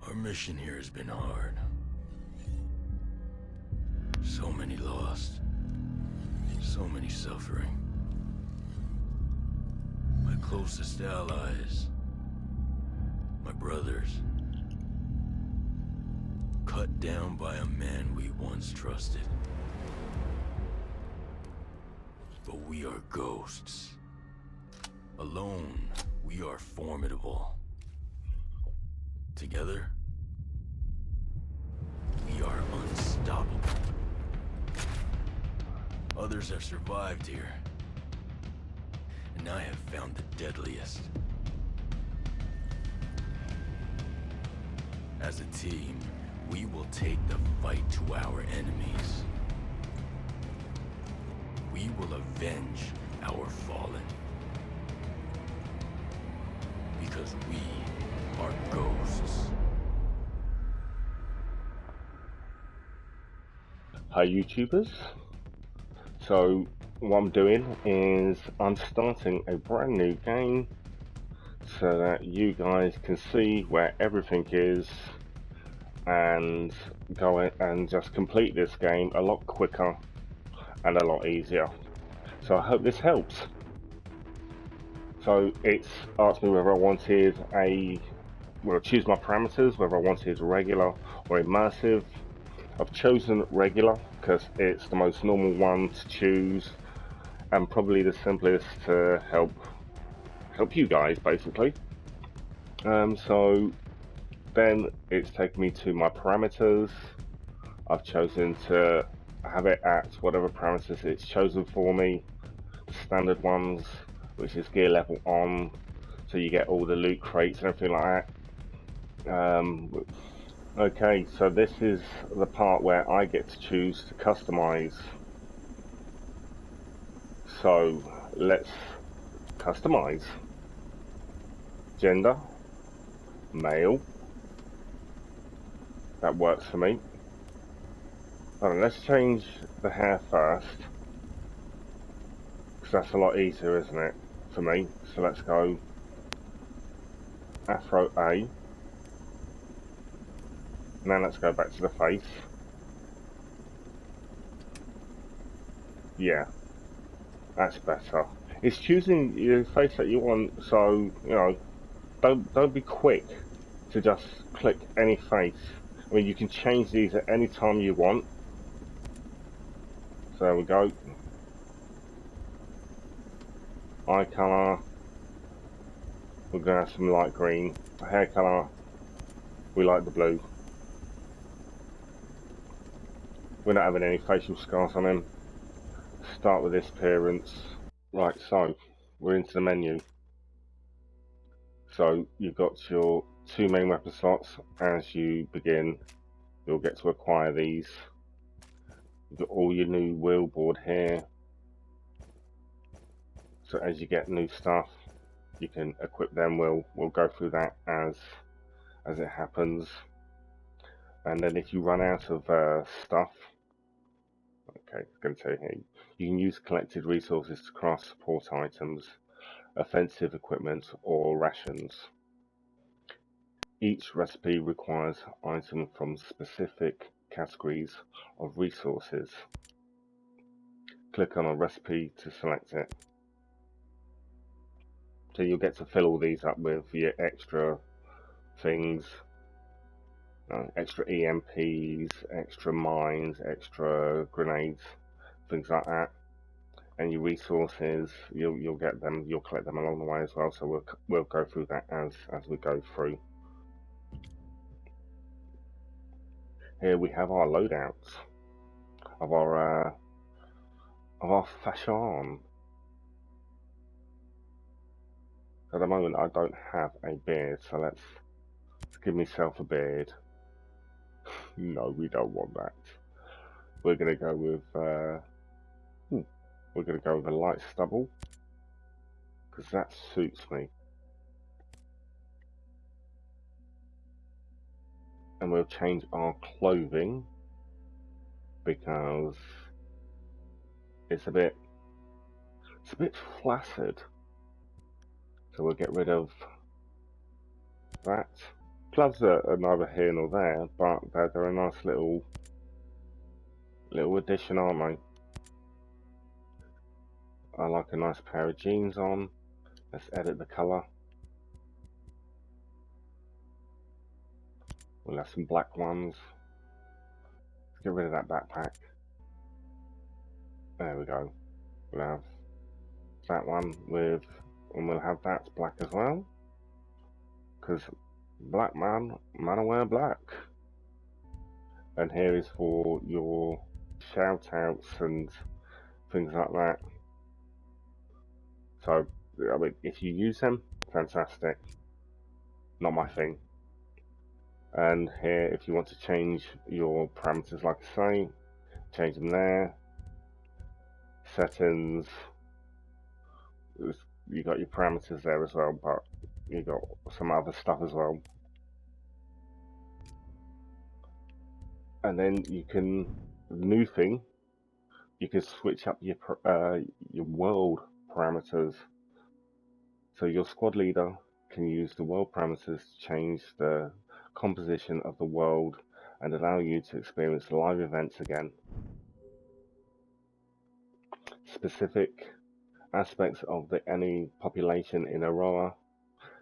Our mission here has been hard. So many lost. So many suffering. My closest allies. My brothers. Cut down by a man we once trusted. But we are ghosts. Alone, we are formidable. Together, we are unstoppable. Others have survived here, and I have found the deadliest. As a team, we will take the fight to our enemies. We will avenge our fallen. Because we are ghosts. Hi YouTubers. So what I'm doing is I'm starting a brand new game so that you guys can see where everything is and go in and just complete this game a lot quicker and a lot easier. So I hope this helps. So it's asked me whether I wanted choose my parameters, whether I wanted regular or immersive. I've chosen regular because it's the most normal one to choose and probably the simplest to help you guys basically. So then it's taken me to my parameters. I've chosen to have it at whatever parameters it's chosen for me. The standard ones, which is gear level on, so you get all the loot crates and everything like that. Okay, so this is the part where I get to choose to customize. So let's customize. Gender, male. That works for me. Alright, let's change the hair first, because that's a lot easier, isn't it, for me? So let's go Afro A. Now let's go back to the face. Yeah, that's better. It's choosing your face that you want, so you know, don't be quick to just click any face. I mean, you can change these at any time you want. So there we go. Eye colour, we're gonna have some light green. Hair colour, we like the blue. We're not having any facial scars on him. Start with this appearance. Right, so we're into the menu. So you've got your 2 main weapon slots. As you begin, you'll get to acquire these. You've got all your new wheel board here. So as you get new stuff, you can equip them. We'll go through that as it happens. And then if you run out of stuff, okay, it's going to tell you here, you can use collected resources to craft support items, offensive equipment, or rations. Each recipe requires items from specific categories of resources. Click on a recipe to select it. So you'll get to fill all these up with your extra things, extra EMPs, extra mines, extra grenades, things like that. And your resources, you'll get them, you'll collect them along the way as well. So we'll go through that as we go through. Here we have our loadouts of our fashion. At the moment, I don't have a beard, so let's give myself a beard. No, we don't want that. We're gonna go with a light stubble because that suits me. And we'll change our clothing because it's a bit flaccid. So we'll get rid of that. Gloves are neither here nor there, but they're a nice little addition, aren't they? I like a nice pair of jeans on. Let's edit the colour. We'll have some black ones. Let's get rid of that backpack. There we go. We'll have that one with, and we'll have that black as well. Because black man wear black. And here is for your shout outs and things like that. So, I mean, if you use them, fantastic. Not my thing. And here, if you want to change your parameters, like I say, change them there. Settings. You got your parameters there as well, but you got some other stuff as well. And then you can, new thing, you can switch up your world parameters. So your squad leader can use the world parameters to change the composition of the world and allow you to experience live events again. Specific aspects of the enemy population in Aurora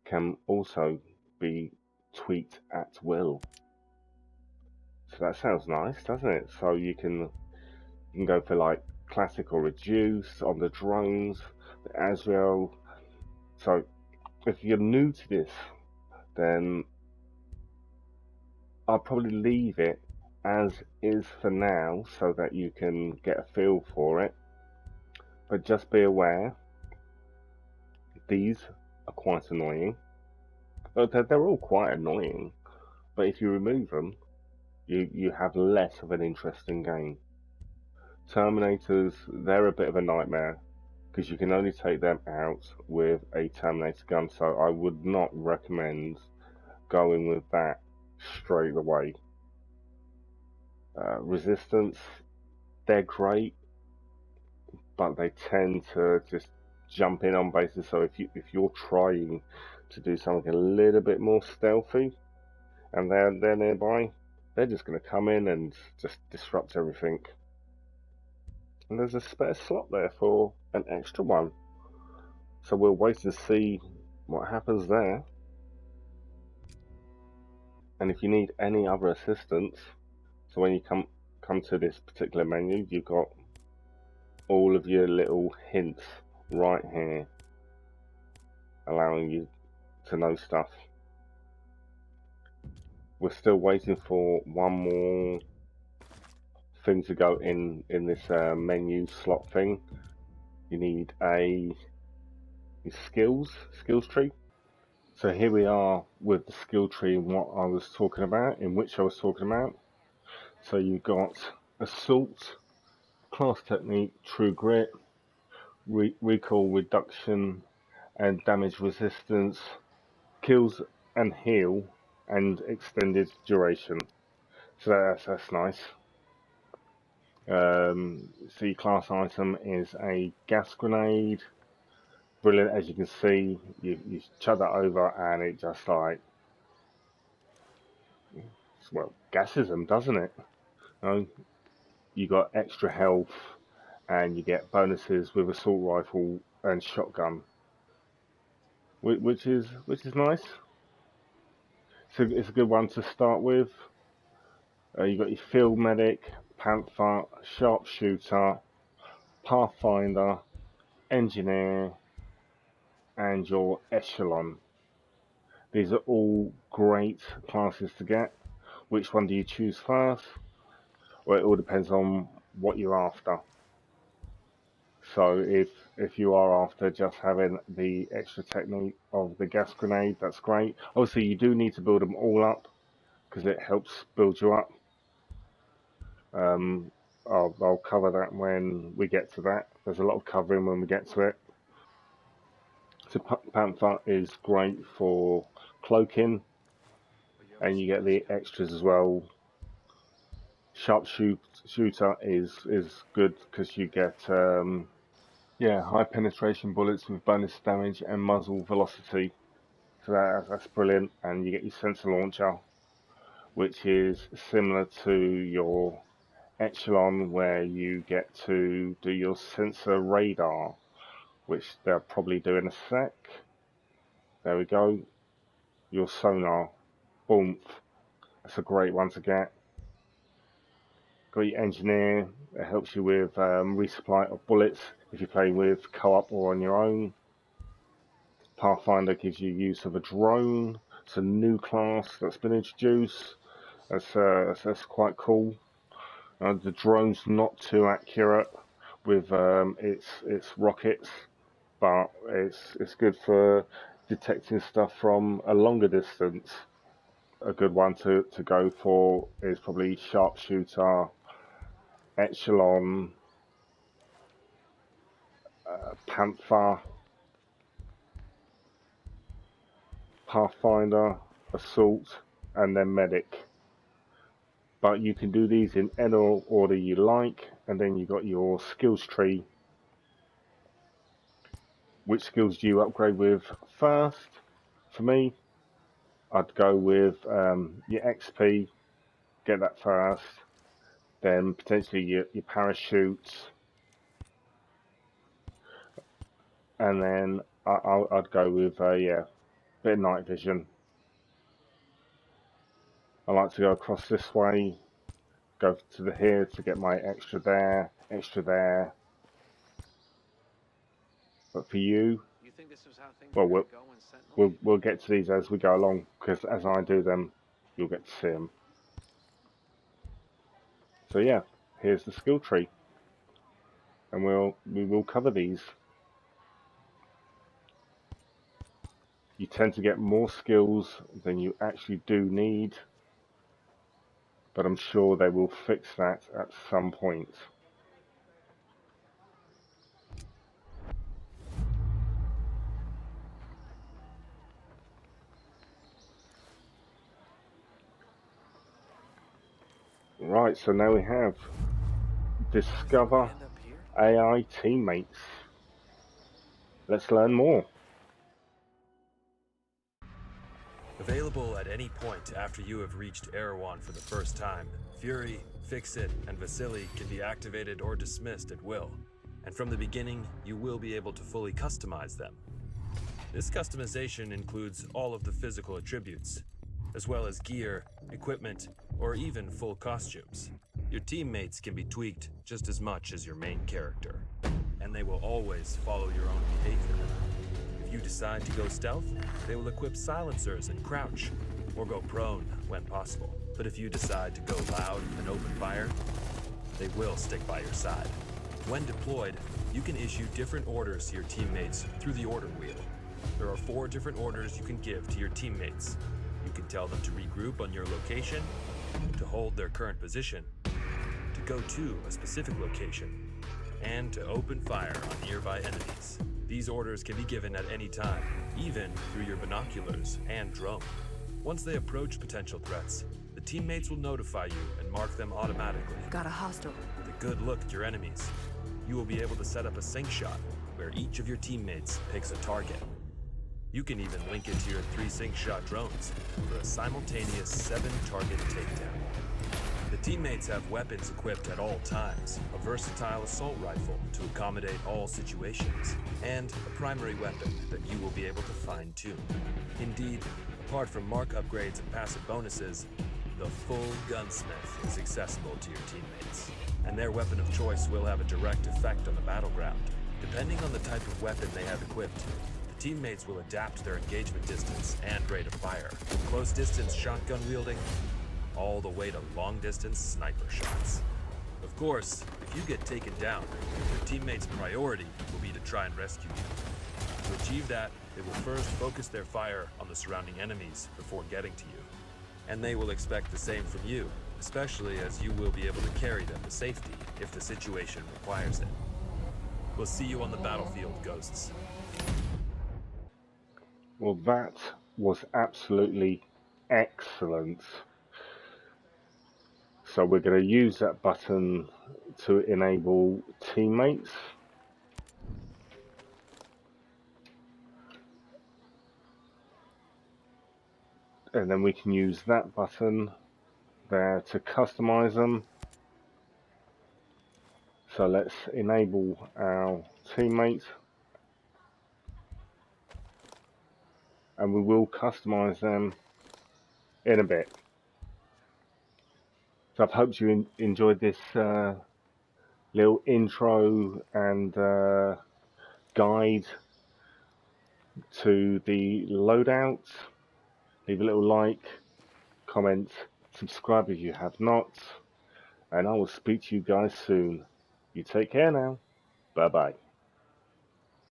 can also be tweaked at will. So that sounds nice, doesn't it? So you can go for like classic or reduce on the drones, the Azrael. So if you're new to this, then I'll probably leave it as is for now so that you can get a feel for it. But just be aware, these are quite annoying. They're all quite annoying, but if you remove them, you have less of an interesting game. Terminators, they're a bit of a nightmare because you can only take them out with a Terminator gun, so I would not recommend going with that straight away. Resistance, they're great, but they tend to just jump in on bases. So if you're trying to do something a little bit more stealthy, and they're nearby, they're just going to come in and just disrupt everything. And there's a spare slot there for an extra one, so we'll wait and see what happens there. And if you need any other assistance, so when you come to this particular menu, you've got all of your little hints right here, allowing you to know stuff. We're still waiting for one more thing to go in this menu slot thing. You need a skills tree. So here we are with the skill tree and what I was talking about, So you've got assault, class technique, true grit, recoil reduction and damage resistance, kills and heal, and extended duration. So that's nice. So your class item is a gas grenade. Brilliant, as you can see, you chuck that over and it just like, well, gasses them, doesn't it? You got extra health and you get bonuses with assault rifle and shotgun, which is nice. So it's a good one to start with. You got your field medic, panther, sharpshooter, pathfinder, engineer, and your echelon. These are all great classes to get. Which one do you choose first? Well, it all depends on what you're after. So if you are after just having the extra technique of the gas grenade, that's great. Obviously you do need to build them all up because it helps build you up. I'll cover that when we get to that. There's a lot of covering when we get to it. So Panther is great for cloaking, and you get the extras as well. Sharpshooter is good because you get high penetration bullets with bonus damage and muzzle velocity. So that's brilliant. And you get your sensor launcher, which is similar to your Echelon, where you get to do your sensor radar, which they'll probably do in a sec. There we go. Your sonar. Boom. That's a great one to get. Got your engineer. It helps you with resupply of bullets if you're playing with co-op or on your own. Pathfinder gives you use of a drone. It's a new class that's been introduced. That's quite cool. The drone's not too accurate with its rockets, but it's good for detecting stuff from a longer distance. A good one to go for is probably sharpshooter, Echelon, Panther, Pathfinder, Assault, and then Medic. But you can do these in any order you like, and then you've got your skills tree. Which skills do you upgrade with first? For me, I'd go with your XP, get that first, then potentially your parachutes, and then I'd go with bit of night vision. I like to go across this way, go to the here to get my extra there. But for you, think this was how things well, were gonna go in Sentinel? we'll get to these as we go along, because as I do them, you'll get to see them. So yeah, here's the skill tree, and we will cover these. You tend to get more skills than you actually do need, but I'm sure they will fix that at some point. Right, so now we have discover End up here? AI teammates. Let's learn more. Available at any point after you have reached Erewhon for the first time, Fury, Fix-It, and Vasily can be activated or dismissed at will. And from the beginning, you will be able to fully customize them. This customization includes all of the physical attributes, as well as gear, equipment, or even full costumes. Your teammates can be tweaked just as much as your main character, and they will always follow your own behavior. If you decide to go stealth, they will equip silencers and crouch, or go prone when possible. But if you decide to go loud and open fire, they will stick by your side. When deployed, you can issue different orders to your teammates through the order wheel. There are 4 different orders you can give to your teammates. You can tell them to regroup on your location, to hold their current position, to go to a specific location, and to open fire on nearby enemies. These orders can be given at any time, even through your binoculars and drone. Once they approach potential threats, the teammates will notify you and mark them automatically. Got a hostile. With a good look at your enemies, you will be able to set up a sync shot where each of your teammates picks a target. You can even link it to your 3 sync shot drones for a simultaneous 7-target takedown. The teammates have weapons equipped at all times, a versatile assault rifle to accommodate all situations, and a primary weapon that you will be able to fine-tune. Indeed, apart from mark upgrades and passive bonuses, the full gunsmith is accessible to your teammates, and their weapon of choice will have a direct effect on the battleground. Depending on the type of weapon they have equipped, teammates will adapt their engagement distance and rate of fire, from close-distance shotgun wielding all the way to long-distance sniper shots. Of course, if you get taken down, your teammates' priority will be to try and rescue you. To achieve that, they will first focus their fire on the surrounding enemies before getting to you. And they will expect the same from you, especially as you will be able to carry them to safety if the situation requires it. We'll see you on the battlefield, Ghosts. Well, that was absolutely excellent. So we're going to use that button to enable teammates. and then we can use that button there to customize them. So let's enable our teammate, and we will customize them in a bit. So I hope you enjoyed this little intro and guide to the loadout. Leave a little like, comment, subscribe if you have not, and I will speak to you guys soon. You take care now. Bye bye.